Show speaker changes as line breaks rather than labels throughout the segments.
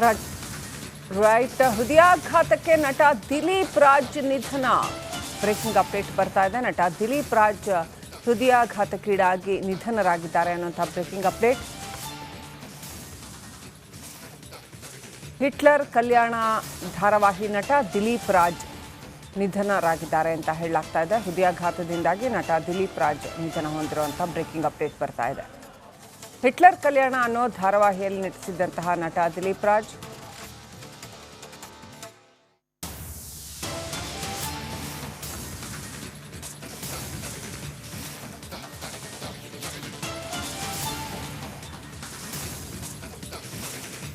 Right, ಹೃದಯಾಘಾತಕ್ಕೆ ನಟ ದಿಲೀಪ್ ರಾಜ್ ನಿಧನ. ಬ್ರೇಕಿಂಗ್ ಅಪ್ಡೇಟ್ ಬರ್ತಾ ಇದೆ. ನಟ ದಿಲೀಪ್ ರಾಜ್ ಹೃದಯಾಘಾತಕ್ಕೀಡಾಗಿ ನಿಧನರಾಗಿದ್ದಾರೆ ಅನ್ನುವಂಥ ಬ್ರೇಕಿಂಗ್ ಅಪ್ಡೇಟ್. ಹಿಟ್ಲರ್ ಕಲ್ಯಾಣ ಧಾರಾವಾಹಿ ನಟ ದಿಲೀಪ್ ರಾಜ್ ನಿಧನರಾಗಿದ್ದಾರೆ ಅಂತ ಹೇಳಲಾಗ್ತಾ ಇದೆ. ಹೃದಯಾಘಾತದಿಂದಾಗಿ ನಟ ದಿಲೀಪ್ ರಾಜ್ ನಿಧನ ಹೊಂದಿರುವಂಥ ಬ್ರೇಕಿಂಗ್ ಅಪ್ಡೇಟ್ ಬರ್ತಾ ಇದೆ. ಹಿಟ್ಲರ್ ಕಲ್ಯಾಣ ಅನ್ನೋ ಧಾರಾವಾಹಿಯಲ್ಲಿ ನಟಿಸಿದ್ದಂತಹ ನಟ ದಿಲೀಪ್ ರಾಜ್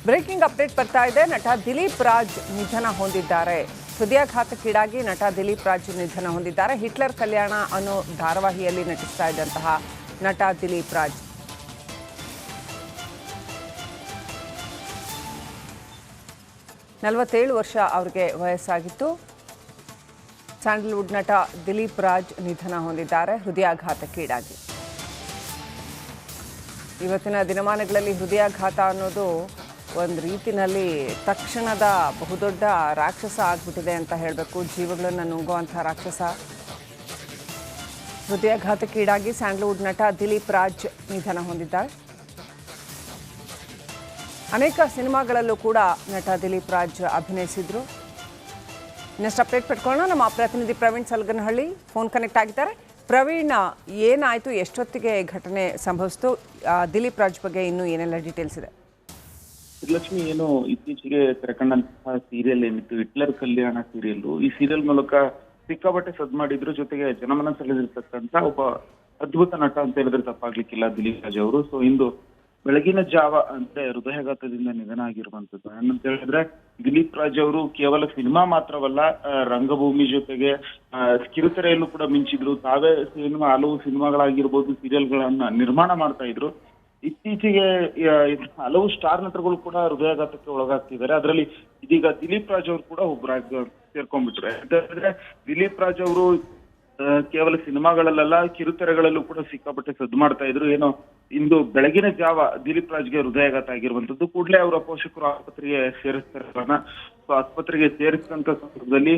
ಬ್ರೇಕಿಂಗ್ ಅಪ್ಡೇಟ್ ಬರ್ತಾ ಇದೆ. ನಟ ದಿಲೀಪ್ ರಾಜ್ ನಿಧನ ಹೊಂದಿದ್ದಾರೆ. ಹೃದಯಾಘಾತಕ್ಕೀಡಾಗಿ ನಟ ದಿಲೀಪ್ ರಾಜ್ ನಿಧನ ಹೊಂದಿದ್ದಾರೆ. ಹಿಟ್ಲರ್ ಕಲ್ಯಾಣ ಅನ್ನೋ ಧಾರಾವಾಹಿಯಲ್ಲಿ ನಟಿಸ್ತಾ ಇದ್ದಂತಹ ನಟ ದಿಲೀಪ್ ರಾಜ್ 47 ವರ್ಷ ಅವರಿಗೆ ವಯಸ್ಸಾಗಿತ್ತು. ಸ್ಯಾಂಡಲ್ವುಡ್ ನಟ ದಿಲೀಪ್ ರಾಜ್ ನಿಧನ ಹೊಂದಿದ್ದಾರೆ ಹೃದಯಾಘಾತಕ್ಕೀಡಾಗಿ. ಇವತ್ತಿನ ದಿನಮಾನಗಳಲ್ಲಿ ಹೃದಯಾಘಾತ ಅನ್ನೋದು ಒಂದು ರೀತಿಯಲ್ಲಿ ತಕ್ಷಣದ ಬಹುದೊಡ್ಡ ರಾಕ್ಷಸ ಆಗ್ಬಿಟ್ಟಿದೆ ಅಂತ ಹೇಳಬೇಕು. ಜೀವಗಳನ್ನು ನುಂಗುವಂಥ ರಾಕ್ಷಸ. ಹೃದಯಾಘಾತಕ್ಕೀಡಾಗಿ ಸ್ಯಾಂಡಲ್ವುಡ್ ನಟ ದಿಲೀಪ್ ರಾಜ್ ನಿಧನ ಹೊಂದಿದ್ದಾರೆ. ಅನೇಕ ಸಿನಿಮಾಗಳಲ್ಲೂ ಕೂಡ ನಟ ದಿಲೀಪ್ ರಾಜ್ ಅಭಿನಯಿಸಿದ್ರು. ನೆಕ್ಸ್ಟ್ ಅಪ್ಡೇಟ್ ಪಡ್ಕೊಳ್ಳೋಣ. ನಮ್ಮ ಪ್ರತಿನಿಧಿ ಪ್ರವೀಣ್ ಸಲ್ಗನಹಳ್ಳಿ ಫೋನ್ ಕನೆಕ್ಟ್ ಆಗಿದ್ದಾರೆ. ಪ್ರವೀಣ್, ಏನಾಯಿತು, ಎಷ್ಟೊತ್ತಿಗೆ ಘಟನೆ ಸಂಭವಿಸಿತು? ದಿಲೀಪ್ ರಾಜ್ ಬಗ್ಗೆ ಇನ್ನೂ ಏನೆಲ್ಲ ಡೀಟೇಲ್ಸ್ ಇದೆ?
ಲಕ್ಷ್ಮಿ, ಏನು ಇತ್ತೀಚೆಗೆ ತೆರೆಕಂಡಂತಹ ಸೀರಿಯಲ್ ಏನಿತ್ತು ಹಿಟ್ಲರ್ ಕಲ್ಯಾಣ ಸೀರಿಯಲ್, ಈ ಸೀರಿಯಲ್ ಮೂಲಕ ಸಿಕ್ಕಾಪಟ್ಟೆ ಸದ್ ಮಾಡಿದ್ರು. ಜೊತೆಗೆ ಜನಮನ ಸೆಳೆದಿರ್ತಕ್ಕಂಥ ಒಬ್ಬ ಅದ್ಭುತ ನಟ ಅಂತ ಹೇಳಿದ್ರೆ ತಪ್ಪಾಗ್ಲಿಕ್ಕಿಲ್ಲ ದಿಲೀಪ್ ರಾಜ್ ಅವರು. ಸೊ ಇಂದು ಬೆಳಗಿನ ಜಾವ ಅಂದ್ರೆ ಹೃದಯಾಘಾತದಿಂದ ನಿಧನ ಆಗಿರುವಂತದ್ದು. ಏನಂತ ಹೇಳಿದ್ರೆ ದಿಲೀಪ್ ರಾಜ್ ಅವರು ಕೇವಲ ಸಿನಿಮಾ ಮಾತ್ರವಲ್ಲ, ರಂಗಭೂಮಿ ಜೊತೆಗೆ ಕಿರುತೆರೆಯಲ್ಲೂ ಕೂಡ ಮಿಂಚಿದ್ರು. ತಾವೇ ಹಲವು ಸಿನಿಮಾಗಳಾಗಿರ್ಬೋದು, ಸೀರಿಯಲ್ಗಳನ್ನ ನಿರ್ಮಾಣ ಮಾಡ್ತಾ ಇದ್ರು. ಇತ್ತೀಚೆಗೆ ಹಲವು ಸ್ಟಾರ್ ನಟರುಗಳು ಕೂಡ ಹೃದಯಾಘಾತಕ್ಕೆ ಒಳಗಾಗ್ತಿದ್ದಾರೆ. ಅದರಲ್ಲಿ ಇದೀಗ ದಿಲೀಪ್ ರಾಜ್ ಅವರು ಕೂಡ ಒಬ್ಬರಾಗಿ ಸೇರ್ಕೊಂಡ್ಬಿಟ್ರು. ಯಾಕಂದ್ರೆ ದಿಲೀಪ್ ರಾಜ್ ಅವರು ಕೇವಲ ಸಿನಿಮಾಗಳಲ್ಲ, ಕಿರುತೆರೆಗಳಲ್ಲೂ ಕೂಡ ಸಿಕ್ಕಾಪಟ್ಟೆ ಸದ್ದು ಮಾಡ್ತಾ ಇದ್ರು. ಏನೋ ಇಂದು ಬೆಳಗಿನ ಜಾವ ದಿಲೀಪ್ ರಾಜ್ಗೆ ಹೃದಯಾಘಾತ ಆಗಿರುವಂತದ್ದು. ಕೂಡಲೇ ಅವರ ಪೋಷಕರು ಆಸ್ಪತ್ರೆಗೆ ಸೇರಿಸ್ತಾರೆ. ಆಸ್ಪತ್ರೆಗೆ ಸೇರಿಸಿದಂತ ಸಂದರ್ಭದಲ್ಲಿ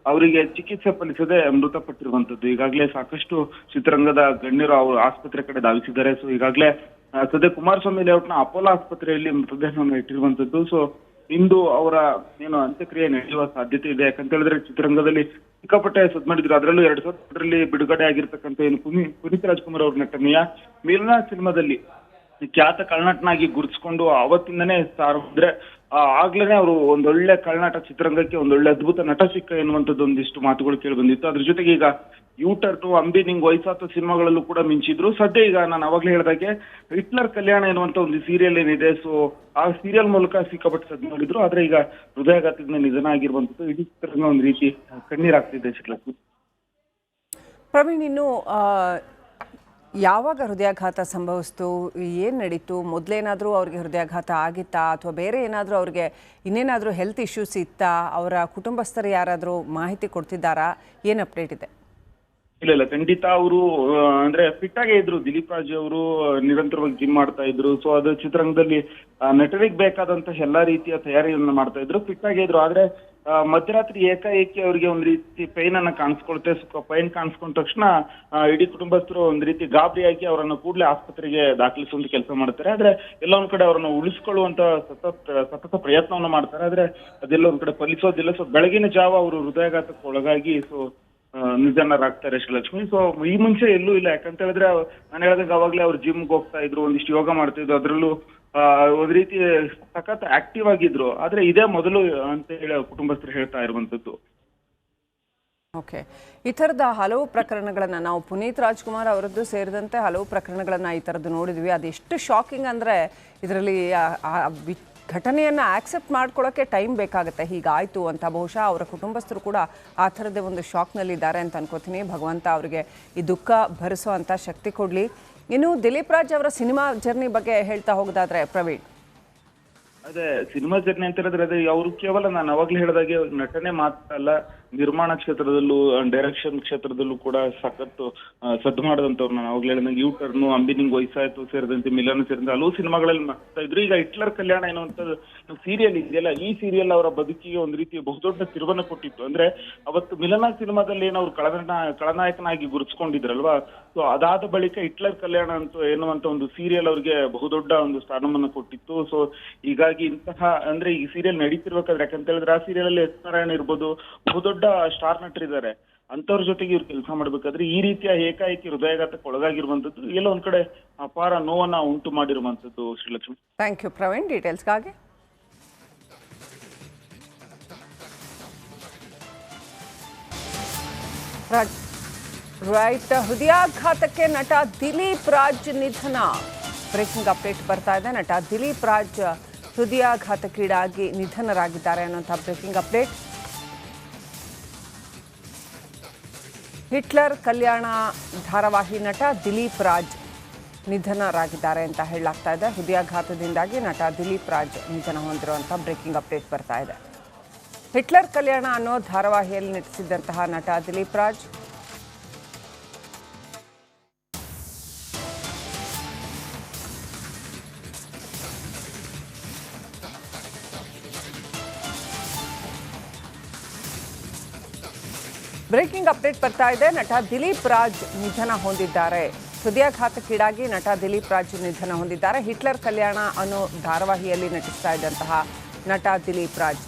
ಅವರಿಗೆ ಚಿಕಿತ್ಸೆ ಫಲಿಸದೆ ಮೃತಪಟ್ಟಿರುವಂತದ್ದು. ಈಗಾಗಲೇ ಸಾಕಷ್ಟು ಚಿತ್ರರಂಗದ ಗಣ್ಯರು ಅವರು ಆಸ್ಪತ್ರೆ ಕಡೆ ಧಾವಿಸಿದ್ದಾರೆ. ಸೊ ಈಗಾಗಲೇ ಸದ್ಯ ಕುಮಾರಸ್ವಾಮಿ ಲೇಔಟ್ನ ಅಪೋಲೋ ಆಸ್ಪತ್ರೆಯಲ್ಲಿ ಮೃತದೇಹವನ್ನು ಇಟ್ಟಿರುವಂತದ್ದು. ಸೊ ಇಂದು ಅವರ ಅಂತ್ಯಕ್ರಿಯೆ ನಡೆಯುವ ಸಾಧ್ಯತೆ ಇದೆ. ಯಾಕಂತ ಹೇಳಿದ್ರೆ ಚಿತ್ರರಂಗದಲ್ಲಿ ಸಿಕ್ಕಾಪಟ್ಟೆ ಸದ್ ಮಾಡಿದ್ರು. ಅದರಲ್ಲೂ 2000 ಬಿಡುಗಡೆ ಆಗಿರ್ತಕ್ಕಂಥ ಪುನೀತ್ ರಾಜ್ಕುಮಾರ್ ಅವ್ರ ನಟನೆಯ ಮಿಲನ ಸಿನಿಮಾದಲ್ಲಿ ಖ್ಯಾತ ಕಳ್ನಟನಾಗಿ ಗುರುತಿಸ್ಕೊಂಡು ಅವತ್ತಿಂದನೇ ಅಂದ್ರೆ ಆಗ್ಲೇನೆ ಅವರು ಒಂದೊಳ್ಳೆ ಕಳ್ನಾಟ ಚಿತ್ರರಂಗಕ್ಕೆ ಒಂದೊಳ್ಳೆ ಅದ್ಭುತ ನಟ ಸಿಕ್ಕ ಎನ್ನುವಂಥದ್ದು ಒಂದಿಷ್ಟು ಮಾತುಗಳು ಕೇಳಿ ಬಂದಿತ್ತು. ಅದ್ರ ಜೊತೆಗೆ ಈಗ ಯೂಟರ್ಟು, ಅಂಬಿ ನಿಂಗ್ ವಯಸ್ಸಾತ ಸಿನಿಮಾಗಳಲ್ಲೂ ಕೂಡ ಮಿಂಚಿದ್ರು. ಸದ್ಯ ಈಗ ನಾನು ಅವಾಗ್ಲೇ ಹೇಳಿದಾಗೆ ಹಿಟ್ಲರ್ ಕಲ್ಯಾಣ ಎನ್ನುವಂತ ಒಂದು ಸೀರಿಯಲ್ ಏನಿದೆ, ಸೊ ಆ ಸೀರಿಯಲ್ ಮೂಲಕ ಸಿಕ್ಕಾಪಟ್ಟೆ ಸದ್ದು ಮಾಡಿದ್ರು. ಆದ್ರೆ ಈಗ ಹೃದಯಾಘಾತದಿಂದ ನಿಧನ ಆಗಿರುವಂತದ್ದು ಇಡೀ ಚಿತ್ರರಂಗ ಒಂದು ರೀತಿ ಕಣ್ಣೀರಾಗ್ತಿದೆ. ಶಿಕ್ಲಕ್ಷ್ಮಿ,
ಪ್ರವೀಣ್, ಇನ್ನು ಯಾವಾಗ ಹೃದಯಾಘಾತ ಸಂಭವಿಸ್ತು, ಏನು ನಡೀತು? ಮೊದಲೇನಾದರೂ ಅವ್ರಿಗೆ ಹೃದಯಾಘಾತ ಆಗಿತ್ತಾ, ಅಥವಾ ಬೇರೆ ಏನಾದರೂ ಅವ್ರಿಗೆ ಇನ್ನೇನಾದರೂ ಹೆಲ್ತ್ ಇಶ್ಯೂಸ್ ಇತ್ತಾ? ಅವರ ಕುಟುಂಬಸ್ಥರು ಯಾರಾದರೂ ಮಾಹಿತಿ ಕೊಡ್ತಿದ್ದಾರಾ? ಏನು ಅಪ್ಡೇಟ್ ಇದೆ?
ಇಲ್ಲ, ಖಂಡಿತ ಅವರು ಅಂದ್ರೆ ಫಿಟ್ ಆಗೇ ಇದ್ರು. ದಿಲೀಪ್ ರಾಜ್ ಅವರು ನಿರಂತರವಾಗಿ ಜಿಮ್ ಮಾಡ್ತಾ ಇದ್ರು. ಸೊ ಅದು ಚಿತ್ರರಂಗದಲ್ಲಿ ನಟರಿಗೆ ಬೇಕಾದಂತ ಎಲ್ಲಾ ರೀತಿಯ ತಯಾರಿಯನ್ನ ಮಾಡ್ತಾ ಇದ್ರು, ಫಿಟ್ ಆಗೇ ಇದ್ರು. ಆದ್ರೆ ಮಧ್ಯರಾತ್ರಿ ಏಕಾಏಕಿ ಅವರಿಗೆ ಒಂದ್ ರೀತಿ ಪೈನ್ ಅನ್ನ ಕಾಣಿಸ್ಕೊಳ್ತೆ. ಪೈನ್ ಕಾಣಿಸ್ಕೊಂಡ ತಕ್ಷಣ ಇಡೀ ಕುಟುಂಬಸ್ಥರು ಒಂದ್ ರೀತಿ ಗಾಬರಿಯಾಗಿ ಅವರನ್ನು ಕೂಡಲೇ ಆಸ್ಪತ್ರೆಗೆ ದಾಖಲಿಸುವಂತ ಕೆಲಸ ಮಾಡ್ತಾರೆ. ಆದ್ರೆ ಎಲ್ಲ ಒಂದ್ ಕಡೆ ಅವರನ್ನು ಉಳಿಸ್ಕೊಳ್ಳುವಂತ ಸತತ ಪ್ರಯತ್ನವನ್ನ ಮಾಡ್ತಾರೆ. ಆದ್ರೆ ಅದೆಲ್ಲ ಒಂದ್ ಕಡೆ ಫಲಿಸೋದಿಲ್ಲ. ಸೊ ಬೆಳಗಿನ ಜಾವ ಅವರು ಹೃದಯಾಘಾತಕ್ಕೆ ಒಳಗಾಗಿ ನಿಧನರಾಗ್ತಾರೆ ಶ್ರೀಲಕ್ಷ್ಮಿ. ಸೊ ಈ ಮುಂಚೆ ಎಲ್ಲೂ ಇಲ್ಲ. ಯಾಕಂತ ಹೇಳಿದ್ರೆ ನಾನು ಹೇಳಿದಾಗ ಅವಾಗ್ಲೇ ಅವ್ರು ಜಿಮ್ಗೆ ಹೋಗ್ತಾ ಇದ್ರು, ಒಂದಿಷ್ಟು ಯೋಗ ಮಾಡ್ತಾ ಇದ್ರು. ಅದ್ರಲ್ಲೂ ಒಂದ್ ರೀತಿ ಸಖತ್ ಆಕ್ಟಿವ್ ಆಗಿದ್ರು. ಆದ್ರೆ ಇದೇ ಮೊದಲು ಅಂತ ಹೇಳಿ ಕುಟುಂಬಸ್ಥರು ಹೇಳ್ತಾ ಇರುವಂತದ್ದು.
ಓಕೆ, ಈ ಥರದ ಹಲವು ಪ್ರಕರಣಗಳನ್ನು ನಾವು ಪುನೀತ್ ರಾಜ್ಕುಮಾರ್ ಅವರದ್ದು ಸೇರಿದಂತೆ ಹಲವು ಪ್ರಕರಣಗಳನ್ನು ಈ ಥರದ್ದು ನೋಡಿದ್ವಿ. ಅದೆಷ್ಟು ಶಾಕಿಂಗ್ ಅಂದರೆ ಇದರಲ್ಲಿ ಘಟನೆಯನ್ನು ಆಕ್ಸೆಪ್ಟ್ ಮಾಡ್ಕೊಳ್ಳೋಕ್ಕೆ ಟೈಮ್ ಬೇಕಾಗುತ್ತೆ. ಹೀಗಾಯಿತು ಅಂತ ಬಹುಶಃ ಅವರ ಕುಟುಂಬಸ್ಥರು ಕೂಡ ಆ ಥರದ್ದೇ ಒಂದು ಶಾಕ್ನಲ್ಲಿದ್ದಾರೆ ಅಂತ ಅನ್ಕೋತೀನಿ. ಭಗವಂತ ಅವರಿಗೆ ಈ ದುಃಖ ಭರಿಸೋ ಅಂಥ ಶಕ್ತಿ ಕೊಡಲಿ. ಇನ್ನು ದಿಲೀಪ್ ರಾಜ್ ಅವರ ಸಿನಿಮಾ ಜರ್ನಿ ಬಗ್ಗೆ ಹೇಳ್ತಾ ಹೋಗೋದಾದ್ರೆ ಪ್ರವೀಣ್,
ಅದೇ ಸಿನಿಮಾ ಜರ್ನಿ ಅಂತ ಹೇಳಿದ್ರೆ ಅದೇ ಅವರು ಕೇವಲ ನಾನು ಅವಾಗ್ಲೇ ಹೇಳಿದಾಗೆ ನಟನೆ ಮಾತ್ರ ಅಲ್ಲ, ನಿರ್ಮಾಣ ಕ್ಷೇತ್ರದಲ್ಲೂ ಡೈರೆಕ್ಷನ್ ಕ್ಷೇತ್ರದಲ್ಲೂ ಕೂಡ ಸಖತ್ತು ಸದ್ದು ಮಾಡಿದಂತವ್ರು. ನಾನು ಅವಾಗ್ಲೇ ಹೇಳಿದಂಗೆ ಯೂ ಟರ್ನು, ಅಂಬಿನಿಂಗ್ ವಯಸ್ಸಾಯ್ತು ಸೇರಿದಂತೆ, ಮಿಲನ ಸೇರಿದಂತೆ ಹಲವು ಸಿನಿಮಾಗಳಲ್ಲಿ ಮಾಡ್ತಾ ಇದ್ರು. ಈಗ ಹಿಟ್ಲರ್ ಕಲ್ಯಾಣ ಎನ್ನುವಂಥದ್ದು ಸೀರಿಯಲ್ ಇದೆಯಲ್ಲ, ಈ ಸೀರಿಯಲ್ ಅವರ ಬದುಕಿಗೆ ಒಂದು ರೀತಿ ಬಹುದೊಡ್ಡ ತಿರುವನ್ನ ಕೊಟ್ಟಿತ್ತು. ಅಂದ್ರೆ ಅವತ್ತು ಮಿಲನ ಸಿನಿಮಾದಲ್ಲಿ ಏನು ಅವ್ರು ಖಳನಾಯಕನಾಗಿ ಗುರುತಿಸ್ಕೊಂಡಿದ್ರಲ್ವಾ, ಸೊ ಅದಾದ ಬಳಿಕ ಹಿಟ್ಲರ್ ಕಲ್ಯಾಣ ಅಂತ ಎನ್ನುವಂತ ಒಂದು ಸೀರಿಯಲ್ ಅವ್ರಿಗೆ ಬಹುದೊಡ್ಡ ಒಂದು ಸ್ಥಾನಮಾನ ಕೊಟ್ಟಿತ್ತು. ಸೊ ಹೀಗಾಗಿ ಇಂತಹ ಅಂದ್ರೆ ಈ ಸೀರಿಯಲ್ ನಡೀತಿರ್ಬೇಕಾದ್ರೆ, ಯಾಕಂತ ಹೇಳಿದ್ರೆ ಆ ಸೀರಿಯಲ್ ಅಲ್ಲಿ ಎಸ್ ನಾರಾಯಣ ಇರ್ಬೋದು, ಬಹುದೊಡ್ಡ ಸ್ಟಾರ್ ನಟರಿದ್ದಾರೆ, ಅಂತವ್ರ ಜೊತೆಗೆ ಇವ್ರು ಕೆಲಸ ಮಾಡ್ಬೇಕಾದ್ರೆ ಈ ರೀತಿಯ ಏಕಾಏಕಿ ಹೃದಯಾಘಾತಕ್ಕೆ ಒಳಗಾಗಿರುವಂತದ್ದು ಎಲ್ಲ ಒಂದ್ ಕಡೆ ಅಪಾರ ನೋವನ್ನ ಉಂಟು ಮಾಡಿರುವಂತದ್ದು. ಶ್ರೀಲಕ್ಷ್ಮಿ,
ಥ್ಯಾಂಕ್ ಯು ಪ್ರವೀಣ್ ಡೀಟೇಲ್ಸ್ಗಾಗಿ. ರೈಟ್, ಹೃದಯಾಘಾತಕ್ಕೆ ನಟ ದಿಲೀಪ್ ರಾಜ್ ನಿಧನ. ಬ್ರೇಕಿಂಗ್ ಅಪ್ಡೇಟ್ ಬರ್ತಾ ಇದೆ. ನಟ ದಿಲೀಪ್ ರಾಜ್ ಹೃದಯಾಘಾತಕ್ಕೀಡಾಗಿ ನಿಧನರಾಗಿದ್ದಾರೆ ಅನ್ನುವಂಥ ಬ್ರೇಕಿಂಗ್ ಅಪ್ಡೇಟ್. ಹಿಟ್ಲರ್ ಕಲ್ಯಾಣ ಧಾರಾವಾಹಿ ನಟ ದಿಲೀಪ್ ರಾಜ್ ನಿಧನರಾಗಿದ್ದಾರೆ ಅಂತ ಹೇಳಲಾಗ್ತಾ ಇದೆ. ಹೃದಯಾಘಾತದಿಂದಾಗಿ ನಟ ದಿಲೀಪ್ ರಾಜ್ ನಿಧನ ಹೊಂದಿರುವಂಥ ಬ್ರೇಕಿಂಗ್ ಅಪ್ಡೇಟ್ ಬರ್ತಾ ಇದೆ. ಹಿಟ್ಲರ್ ಕಲ್ಯಾಣ ಅನ್ನೋ ಧಾರಾವಾಹಿಯಲ್ಲಿ ನಟಿಸಿದ್ದಂತಹ ನಟ ದಿಲೀಪ್ ರಾಜ್ ಬ್ರೇಕಿಂಗ್ ಅಪ್ಡೇಟ್ ಬರ್ತಾ ಇದೆ. ನಟ ದಿಲೀಪ್ ರಾಜ್ ನಿಧನ ಹೊಂದಿದ್ದಾರೆ. ಹೃದಯಾಘಾತಕ್ಕೀಡಾಗಿ ನಟ ದಿಲೀಪ್ ರಾಜ್ ನಿಧನ ಹೊಂದಿದ್ದಾರೆ. ಹಿಟ್ಲರ್ ಕಲ್ಯಾಣ ಅನ್ನೋ ಧಾರಾವಾಹಿಯಲ್ಲಿ ನಟಿಸ್ತಾ ಇದ್ದಂತಹ ನಟ ದಿಲೀಪ್ ರಾಜ್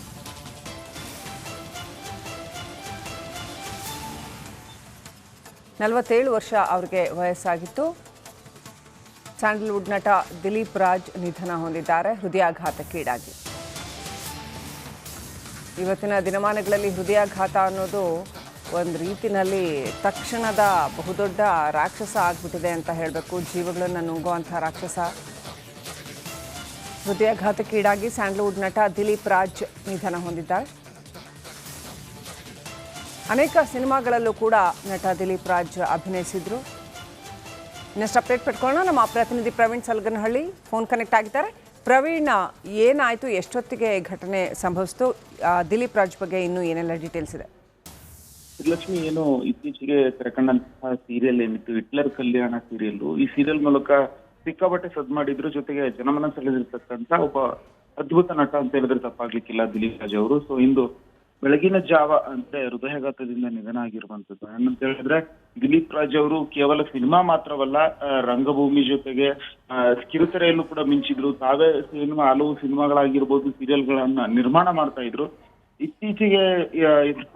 47 ವರ್ಷ ಅವರಿಗೆ ವಯಸ್ಸಾಗಿತ್ತು. ಸ್ಯಾಂಡಲ್ವುಡ್ ನಟ ದಿಲೀಪ್ ರಾಜ್ ನಿಧನ ಹೊಂದಿದ್ದಾರೆ ಹೃದಯಾಘಾತಕ್ಕೀಡಾಗಿ. ಇವತ್ತಿನ ದಿನಮಾನಗಳಲ್ಲಿ ಹೃದಯಾಘಾತ ಅನ್ನೋದು ಒಂದು ರೀತಿಯಲ್ಲಿ ತಕ್ಷಣದ ಬಹುದೊಡ್ಡ ರಾಕ್ಷಸ ಆಗ್ಬಿಟ್ಟಿದೆ ಅಂತ ಹೇಳಬೇಕು. ಜೀವಗಳನ್ನು ನುಂಗುವಂಥ ರಾಕ್ಷಸ. ಹೃದಯಾಘಾತಕ್ಕೀಡಾಗಿ ಸ್ಯಾಂಡಲ್ವುಡ್ ನಟ ದಿಲೀಪ್ ರಾಜ್ ನಿಧನ ಹೊಂದಿದ್ದಾರೆ. ಅನೇಕ ಸಿನಿಮಾಗಳಲ್ಲೂ ಕೂಡ ನಟ ದಿಲೀಪ್ ರಾಜ್ ಅಭಿನಯಿಸಿದ್ರು. ಇನ್ನಷ್ಟು ಅಪ್ಡೇಟ್ ಪಡ್ಕೊಳ್ಳೋಣ. ನಮ್ಮ ಪ್ರತಿನಿಧಿ ಪ್ರವೀಣ್ ಸಲಗನಹಳ್ಳಿ ಫೋನ್ ಕನೆಕ್ಟ್ ಆಗಿದ್ದಾರೆ. ಪ್ರವೀಣ್, ಏನಾಯಿತು, ಎಷ್ಟೊತ್ತಿಗೆ ಘಟನೆ ಸಂಭವಿಸಿತು, ದಿಲೀಪ್ ರಾಜ್ ಬಗ್ಗೆ ಇನ್ನೂ ಏನೆಲ್ಲ ಡೀಟೇಲ್ಸ್ ಇದೆ?
ಲಕ್ಷ್ಮಿ, ಏನು ಇತ್ತೀಚೆಗೆ ತೆರೆಕಂಡಂತಹ ಸೀರಿಯಲ್ ಏನಿತ್ತು ಹಿಟ್ಲರ್ ಕಲ್ಯಾಣ ಸೀರಿಯಲ್, ಈ ಸೀರಿಯಲ್ ಮೂಲಕ ಸಿಕ್ಕಾಪಟ್ಟೆ ಸದ್ ಮಾಡಿದ್ರು. ಜೊತೆಗೆ ಜನಮನ ಸೆಳೆದಿರ್ತಕ್ಕಂಥ ಒಬ್ಬ ಅದ್ಭುತ ನಟ ಅಂತ ಹೇಳಿದ್ರೆ ತಪ್ಪಾಗ್ಲಿಕ್ಕಿಲ್ಲ ದಿಲೀಪ್ ರಾಜ್ ಅವರು. ಸೊ ಇಂದು ಬೆಳಗಿನ ಜಾವ ಅಂದ್ರೆ ಹೃದಯಾಘಾತದಿಂದ ನಿಧನ ಆಗಿರುವಂತದ್ದು. ಏನಂತ ಹೇಳಿದ್ರೆ ದಿಲೀಪ್ ರಾಜ್ ಅವರು ಕೇವಲ ಸಿನಿಮಾ ಮಾತ್ರವಲ್ಲ, ರಂಗಭೂಮಿ ಜೊತೆಗೆ ಕಿರುತೆರೆಯಲ್ಲೂ ಕೂಡ ಮಿಂಚಿದ್ರು. ತಾವೇ ಹಲವು ಸಿನಿಮಾಗಳಾಗಿರ್ಬೋದು, ಸೀರಿಯಲ್ಗಳನ್ನ ನಿರ್ಮಾಣ ಮಾಡ್ತಾ ಇದ್ರು. ಇತ್ತೀಚೆಗೆ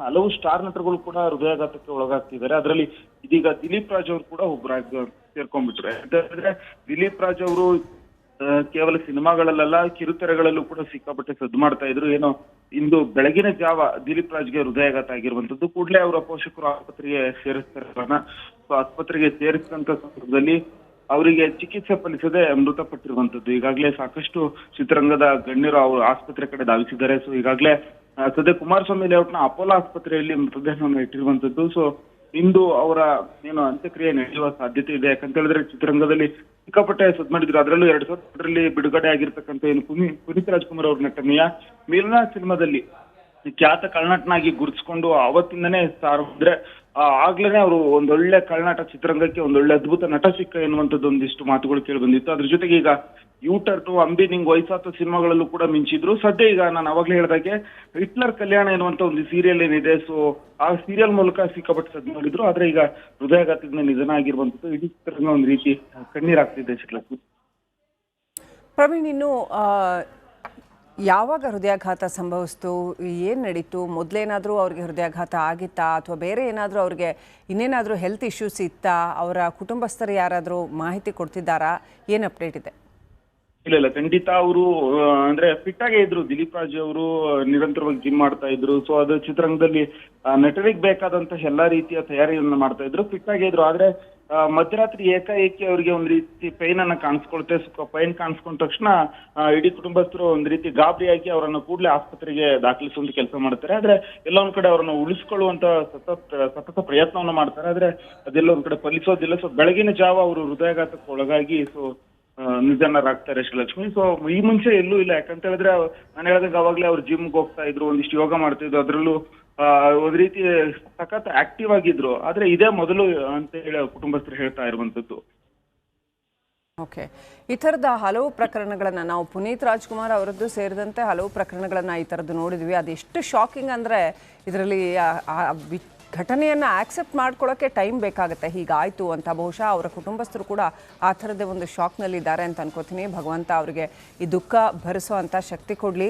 ಹಲವು ಸ್ಟಾರ್ ನಟರುಗಳು ಕೂಡ ಹೃದಯಾಘಾತಕ್ಕೆ ಒಳಗಾಗ್ತಿದ್ದಾರೆ. ಅದರಲ್ಲಿ ಇದೀಗ ದಿಲೀಪ್ ರಾಜ್ ಅವರು ಕೂಡ ಒಬ್ಬರಾಗಿ ಸೇರ್ಕೊಂಡ್ಬಿಟ್ರು. ಯಾಕಂದ್ರೆ ದಿಲೀಪ್ ರಾಜ್ ಅವರು ಕೇವಲ ಸಿನಿಮಾಗಳಲ್ಲ, ಕಿರುತೆರೆಗಳಲ್ಲೂ ಕೂಡ ಸಿಕ್ಕಾಪಟ್ಟೆ ಸದ್ದು ಮಾಡ್ತಾ ಇದ್ರು. ಏನೋ ಇಂದು ಬೆಳಗಿನ ಜಾವ ದಿಲೀಪ್ ರಾಜ್ಗೆ ಹೃದಯಾಘಾತ ಆಗಿರುವಂತದ್ದು. ಕೂಡಲೇ ಅವರ ಪೋಷಕರು ಆಸ್ಪತ್ರೆಗೆ ಸೇರಿಸ್ತಾರೆ. ಸೊ ಆಸ್ಪತ್ರೆಗೆ ಸೇರಿಸಿದಂತ ಸಂದರ್ಭದಲ್ಲಿ ಅವರಿಗೆ ಚಿಕಿತ್ಸೆ ಫಲಿಸದೆ ಮೃತಪಟ್ಟಿರುವಂತದ್ದು. ಈಗಾಗಲೇ ಸಾಕಷ್ಟು ಚಿತ್ರರಂಗದ ಗಣ್ಯರು ಅವರು ಆಸ್ಪತ್ರೆ ಕಡೆ ಧಾವಿಸಿದ್ದಾರೆ. ಸೊ ಈಗಾಗಲೇ ಸದ್ಯ ಕುಮಾರಸ್ವಾಮಿ ಲೇಔಟ್ನ ಅಪೋಲೋ ಆಸ್ಪತ್ರೆಯಲ್ಲಿ ಮೃತದೇಹವನ್ನು ಇಟ್ಟಿರುವಂತದ್ದು. ಸೊ ಇಂದು ಅವರ ಏನು ಅಂತ್ಯಕ್ರಿಯೆ ನಡೆಯುವ ಸಾಧ್ಯತೆ ಇದೆ. ಯಾಕಂತ ಹೇಳಿದ್ರೆ ಚಿತ್ರರಂಗದಲ್ಲಿ ಸಿಕ್ಕಾಪಟ್ಟೆ ಸದ್ ಮಾಡಿದ್ರು. ಅದರಲ್ಲೂ 2010ರಲ್ಲಿ ಬಿಡುಗಡೆ ಆಗಿರ್ತಕ್ಕಂಥ ಏನು ಪುನೀತ್ ರಾಜ್ಕುಮಾರ್ ಅವ್ರ ನಟನೆಯ ಮಿಲನ ಸಿನಿಮಾದಲ್ಲಿ ಖ್ಯಾತ ಕಳ್ನಟನಾಗಿ ಗುರುತಿಸ್ಕೊಂಡು ಅವತ್ತಿಂದನೇ ಸ್ಟಾರ್ ಅಂದ್ರೆ ಆಗ್ಲೇನೆ ಅವರು ಒಂದೊಳ್ಳೆ ಕಳ್ನಾಟ ಚಿತ್ರರಂಗಕ್ಕೆ ಒಂದೊಳ್ಳೆ ಅದ್ಭುತ ನಟ ಸಿಕ್ಕ ಎನ್ನುವಂಥದ್ದು ಒಂದಿಷ್ಟು ಮಾತುಗಳು ಕೇಳಿ ಬಂದಿತ್ತು. ಅದ್ರ ಜೊತೆಗೆ ಈಗ ಯೂಟರ್ಟು, ಅಂಬಿನಿಂಗ್ ವಯಸ್ಸಾತ ಸಿನಿಮಾಗಳಲ್ಲೂ ಕೂಡ ಮಿಂಚಿದ್ರು. ಸದ್ಯ ಈಗ ನಾನು ಅವಾಗ್ಲೇ ಹೇಳಿದಾಗೆ ಹಿಟ್ಲರ್ ಕಲ್ಯಾಣ ಎನ್ನುವಂತ ಒಂದು ಸೀರಿಯಲ್ ಏನಿದೆ, ಸೊ ಆ ಸೀರಿಯಲ್ ಮೂಲಕ ಸಿಕ್ಕಾಪಟ್ಟೆ ಸದ್ ಮಾಡಿದ್ರು. ಆದ್ರೆ ಈಗ ಹೃದಯಾಘಾತದಿಂದ ನಿಧನ ಆಗಿರುವಂತದ್ದು ಇಡೀ ಚಿತ್ರರಂಗ ಒಂದು ರೀತಿ ಕಣ್ಣೀರಾಗ್ತಿದೆ. ಶ್ರೀಲಕ್ಷ್ಮಿ,
ಪ್ರವೀಣ್, ಇನ್ನು ಯಾವಾಗ ಹೃದಯಾಘಾತ ಸಂಭವಿಸ್ತು, ಏನು ನಡೀತು, ಮೊದಲೇನಾದರೂ ಅವ್ರಿಗೆ ಹೃದಯಾಘಾತ ಆಗಿತ್ತಾ ಅಥವಾ ಬೇರೆ ಏನಾದರೂ ಅವ್ರಿಗೆ ಇನ್ನೇನಾದರೂ ಹೆಲ್ತ್ ಇಶ್ಯೂಸ್ ಇತ್ತಾ, ಅವರ ಕುಟುಂಬಸ್ಥರು ಯಾರಾದರೂ ಮಾಹಿತಿ ಕೊಡ್ತಿದ್ದಾರಾ, ಏನು ಅಪ್ಡೇಟ್ ಇದೆ?
ಇಲ್ಲ, ಖಂಡಿತ ಅವರು ಅಂದ್ರೆ ಫಿಟ್ ಆಗೇ ಇದ್ರು. ದಿಲೀಪ್ ರಾಜ್ ಅವರು ನಿರಂತರವಾಗಿ ಜಿಮ್ ಮಾಡ್ತಾ ಇದ್ರು. ಸೊ ಅದು ಚಿತ್ರರಂಗದಲ್ಲಿ ನಟರಿಗೆ ಬೇಕಾದಂತ ಎಲ್ಲಾ ರೀತಿಯ ತಯಾರಿಯನ್ನ ಮಾಡ್ತಾ ಇದ್ರು, ಫಿಟ್ ಆಗೇ ಇದ್ರು. ಆದ್ರೆ ಮಧ್ಯರಾತ್ರಿ ಏಕಾಏಕಿ ಅವರಿಗೆ ಒಂದ್ ರೀತಿ ಪೈನ್ ಅನ್ನ ಕಾಣಿಸ್ಕೊಳುತ್ತೆ. ಪೈನ್ ಕಾಣಿಸ್ಕೊಂಡ ತಕ್ಷಣ ಇಡೀ ಕುಟುಂಬಸ್ಥರು ಒಂದ್ ರೀತಿ ಗಾಬರಿಯಾಗಿ ಅವರನ್ನು ಕೂಡಲೇ ಆಸ್ಪತ್ರೆಗೆ ದಾಖಲಿಸುವಂತ ಕೆಲಸ ಮಾಡ್ತಾರೆ. ಆದ್ರೆ ಎಲ್ಲ ಒಂದ್ ಕಡೆ ಅವರನ್ನು ಉಳಿಸ್ಕೊಳ್ಳುವಂತ ಸತತ ಪ್ರಯತ್ನವನ್ನ ಮಾಡ್ತಾರೆ. ಆದ್ರೆ ಅದೆಲ್ಲ ಒಂದ್ ಕಡೆ ಫಲಿಸೋದಿಲ್ಲ. ಸೊ ಬೆಳಗಿನ ಜಾವ ಅವರು ಹೃದಯಾಘಾತಕ್ಕೆ ಒಳಗಾಗಿ ಸೊ ನಿಧನರಾಗ್ತಾರೆ ಶ್ರೀಲಕ್ಷ್ಮಿ. ಸೊ ಈ ಮುಂಚೆ ಎಲ್ಲೂ ಇಲ್ಲ, ಯಾಕಂತ ಹೇಳಿದ್ರೆ ನಾನು ಹೇಳ್ದಂಗೆ ಅವಾಗ್ಲೇ ಅವ್ರು ಜಿಮ್ಗೆ ಹೋಗ್ತಾ ಇದ್ರು, ಒಂದಿಷ್ಟು ಯೋಗ ಮಾಡ್ತಿದ್ರು, ಅದ್ರಲ್ಲೂ ಒಂದ್ ರೀತಿ ಸಖತ್ ಆಕ್ಟಿವ್ ಆಗಿದ್ರು. ಆದ್ರೆ ಇದೇ ಮೊದಲು ಅಂತ ಹೇಳಿ ಕುಟುಂಬಸ್ಥರು ಹೇಳ್ತಾ ಇರುವಂತದ್ದು.
ಓಕೆ, ಈ ಥರದ ಹಲವು ಪ್ರಕರಣಗಳನ್ನು ನಾವು ಪುನೀತ್ ರಾಜ್ಕುಮಾರ್ ಅವರದ್ದು ಸೇರಿದಂತೆ ಹಲವು ಪ್ರಕರಣಗಳನ್ನು ಈ ಥರದ್ದು ನೋಡಿದ್ವಿ. ಅದೆಷ್ಟು ಶಾಕಿಂಗ್ ಅಂದರೆ ಇದರಲ್ಲಿ ಘಟನೆಯನ್ನು ಆಕ್ಸೆಪ್ಟ್ ಮಾಡ್ಕೊಳ್ಳೋಕ್ಕೆ ಟೈಮ್ ಬೇಕಾಗುತ್ತೆ. ಹೀಗಾಯಿತು ಅಂತ ಬಹುಶಃ ಅವರ ಕುಟುಂಬಸ್ಥರು ಕೂಡ ಆ ಥರದ್ದೇ ಒಂದು ಶಾಕ್ನಲ್ಲಿದ್ದಾರೆ ಅಂತ ಅನ್ಕೋತೀನಿ. ಭಗವಂತ ಅವರಿಗೆ ಈ ದುಃಖ ಭರಿಸೋ ಅಂಥ ಶಕ್ತಿ ಕೊಡಲಿ.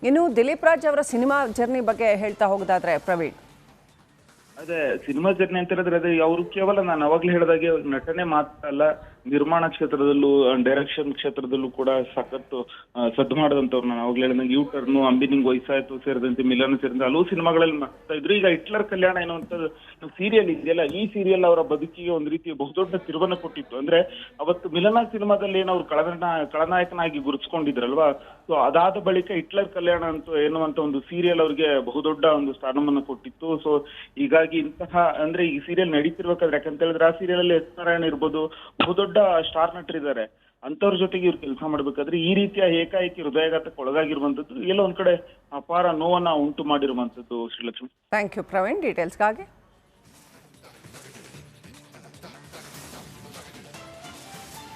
ಇನ್ನು ದಿಲೀಪ್ ರಾಜ್ ಅವರ ಸಿನಿಮಾ ಜರ್ನಿ ಬಗ್ಗೆ ಹೇಳ್ತಾ ಹೋಗೋದಾದ್ರೆ ಪ್ರವೀಣ್.
ಅದೇ ಸಿನಿಮಾ ಜರ್ನಿ ಅಂತ ಹೇಳಿದ್ರೆ ಅದೇ ಅವರು ಕೇವಲ ನಾನು ಅವಾಗ್ಲೇ ಹೇಳಿದಾಗೆ ನಟನೆ ಮಾತ್ರ ಅಲ್ಲ, ನಿರ್ಮಾಣ ಕ್ಷೇತ್ರದಲ್ಲೂ ಡೈರೆಕ್ಷನ್ ಕ್ಷೇತ್ರದಲ್ಲೂ ಕೂಡ ಸಖತ್ತು ಸದ್ದು ಮಾಡಿದಂತವ್ರು. ನಾನು ಅವಾಗ್ಲೇ ಹೇಳಿದಂಗೆ ಯೂ ಟರ್ನು, ಅಂಬಿನಿಂಗ್ ವಯಸ್ಸಾಯ್ತು ಸೇರಿದಂತೆ, ಮಿಲನ್ ಸೇರಿದಂತೆ ಹಲವು ಸಿನಿಮಾಗಳಲ್ಲಿ ಮಾಡ್ತಾ ಇದ್ರು. ಈಗ ಹಿಟ್ಲರ್ ಕಲ್ಯಾಣ ಎನ್ನುವಂಥದ್ದು ಸೀರಿಯಲ್ ಇದೆಯಲ್ಲ, ಈ ಸೀರಿಯಲ್ ಅವರ ಬದುಕಿಗೆ ಒಂದು ರೀತಿಯ ಬಹುದೊಡ್ಡ ತಿರುವನ್ನ ಕೊಟ್ಟಿತ್ತು. ಅಂದ್ರೆ ಅವತ್ತು ಮಿಲನ ಸಿನಿಮಾದಲ್ಲಿ ಏನು ಅವ್ರು ಖಳನಾಯಕನಾಗಿ ಗುರುತಿಸ್ಕೊಂಡಿದ್ರಲ್ವಾ, ಸೊ ಅದಾದ ಬಳಿಕ ಹಿಟ್ಲರ್ ಕಲ್ಯಾಣ ಅಂತ ಎನ್ನುವಂತ ಒಂದು ಸೀರಿಯಲ್ ಅವ್ರಿಗೆ ಬಹುದೊಡ್ಡ ಒಂದು ಸ್ಥಾನಮಾನ ಕೊಟ್ಟಿತ್ತು. ಸೊ ಹೀಗಾಗಿ ಇಂತಹ ಅಂದ್ರೆ ಈ ಸೀರಿಯಲ್ ನಡೀತಿರ್ಬೇಕಾದ್ರೆ, ಯಾಕಂತ ಹೇಳಿದ್ರೆ ಆ ಸೀರಿಯಲ್ ಅಲ್ಲಿ ಎಸ್ ನಾರಾಯಣ ಇರ್ಬೋದು, ಬಹುದೊಡ್ಡ ಸ್ಟಾರ್ ನಟರಿದ್ದಾರೆ, ಅಂತವ್ರ ಜೊತೆಗೆ ಇವ್ರು ಕೆಲಸ ಮಾಡ್ಬೇಕಾದ್ರೆ ಈ ರೀತಿಯ ಏಕಾಏಕಿ ಹೃದಯಾಘಾತಕ್ಕೆ ಒಳಗಾಗಿರುವಂತದ್ದು ಎಲ್ಲ ಒಂದ್ ಕಡೆ ಅಪಾರ ನೋವನ್ನ ಉಂಟು ಮಾಡಿರುವಂತದ್ದು ಶ್ರೀಲಕ್ಷ್ಮಿ.
Thank you Praveen ಡೀಟೇಲ್ಸ್ಗಾಗಿ.